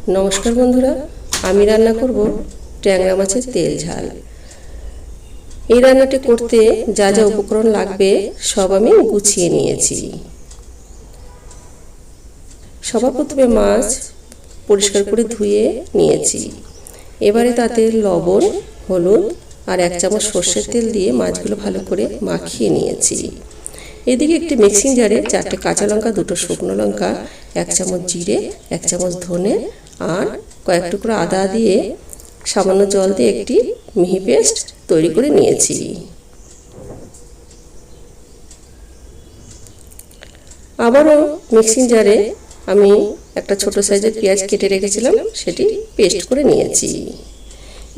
नमस्कार बंधुरा आमी रान्ना करब टैंगरा माछेर तेल झाल। এই রান্নাটি করতে যা যা উপকরণ লাগবে সব আমি গুছিয়ে নিয়েছি। সবার প্রথমে মাছ পরিষ্কার করে ধুয়ে নিয়েছি। এবারে তাতে লবণ, হলুদ আর 1 চামচ সরষের তেল দিয়ে মাছগুলো ভালো করে মাখিয়ে নিয়েছি। এদিকে একটি মিক্সিং জারে 4টে কাঁচা লঙ্কা, 2টো শুকনো লঙ্কা, 1 চামচ জিরে, 1 চামচ ধনে আর কয়েক টুকরো আদা দিয়ে সামান্য জল দিয়ে একটি মিহি পেস্ট তৈরি করে নিয়েছি। আবারও মিক্সিং জারে আমি একটা ছোট সাইজের পেঁয়াজ কেটে রেখেছিলাম, সেটি পেস্ট করে নিয়েছি।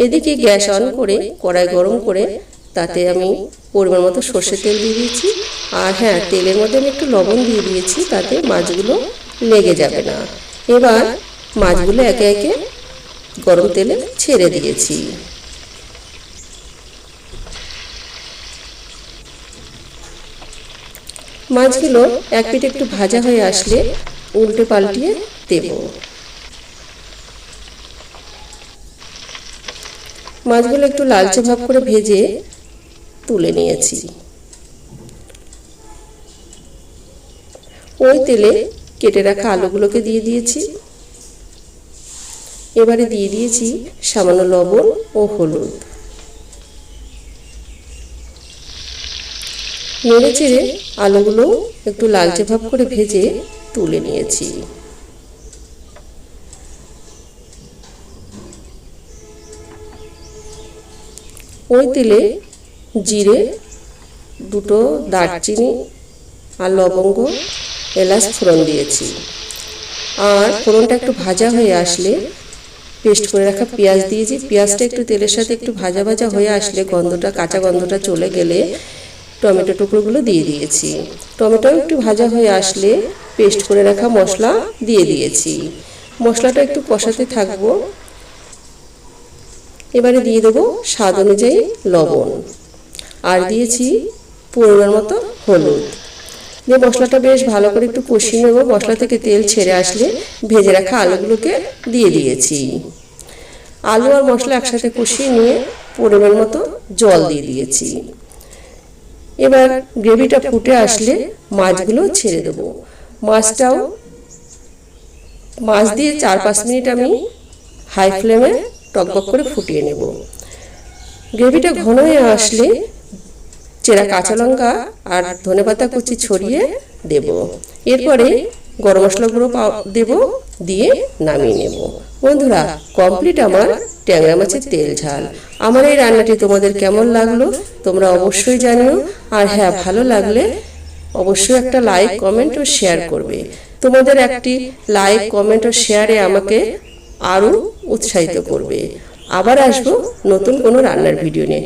এদিকে গ্যাস অন করে কড়াই গরম করে তাতে আমি পরিমাণ মতো সরষের তেল দিয়ে দিয়েছি। আর হ্যাঁ, তেলের মধ্যে আমি একটু লবণ দিয়ে দিয়েছি, তাতে মাছগুলো লেগে যাবে না। এবার মাছগুলো একে একে গরম তেলে ছেড়ে দিয়েছি। মাছগুলো এক পিঠ একটু ভাজা হয়ে আসলে উল্টে পাল্টিয়ে দেব। মাছগুলো একটু লালচে ভাব করে ভেজে তুলে নিয়েছি। ওই তেলে কেটে রাখা আলুগুলোকে দিয়ে দিয়েছি। এবারে দিয়ে দিয়েছি সামান্য লবণ ও হলুদ। নেড়ে চেড়ে আলুগুলো একটু লালচে ভাব করে ভেজে তুলে নিয়েছি। ওই তেলে জিরে, 2টো দারচিনি আর লবঙ্গ, এলাচ ফোড়ন দিয়েছি। আর ফোড়নটা একটু ভাজা হয়ে আসলে পেস্ট করে রাখা পেঁয়াজ দিয়েছি। পেঁয়াজটা একটু তেলের সাথে একটু ভাজা ভাজা হয়ে আসলে কাঁচা গন্ধটা চলে গেলে টমেটো টুকরোগুলো দিয়ে দিয়েছি। টমেটো একটু ভাজা হয়ে আসলে পেস্ট করে রাখা মশলা দিয়ে দিয়েছি। মশলাটা একটু কষাতে থাকবো। এবারে দিয়ে দেবো স্বাদ অনুযায়ী লবণ আর দিয়েছি পরিমাণ মতো হলুদ দিয়ে মশলাটা বেশ ভালো করে একটু কষিয়ে নেব। মশলা থেকে তেল ছেড়ে আসলে ভেজে রাখা আলুগুলোকে দিয়ে দিয়েছি। আলু আর মশলা একসাথে কষিয়ে নিয়ে পরিমাণ মতো জল দিয়ে দিয়েছি। এবার গ্রেভিটা ফুটে আসলে মাছগুলো ছেড়ে দেব। মাছ দিয়ে 4-5 মিনিট আমি হাই ফ্লেমে টকবক করে ফুটিয়ে নেব। গ্রেভিটা ঘন হয়ে আসলে চেরা কাঁচা লঙ্কা আর ধনেপাতা কুচি ছড়িয়ে দেব। এরপরে গরম মশলা গুঁড়ো দেব, দিয়ে নামিয়ে নেব। বন্ধুরা, কমপ্লিট আমার ট্যাংরা মাছের তেল ঝাল। আমার এই রান্নাটি তোমাদের কেমন লাগলো তোমরা অবশ্যই জানিও। আর হ্যাঁ, ভালো লাগলে অবশ্যই একটা লাইক, কমেন্ট ও শেয়ার করবে। তোমাদের একটি লাইক, কমেন্ট ও শেয়ারে আমাকে আরও উৎসাহিত করবে। আবার আসবো নতুন কোনো রান্নার ভিডিও নিয়ে।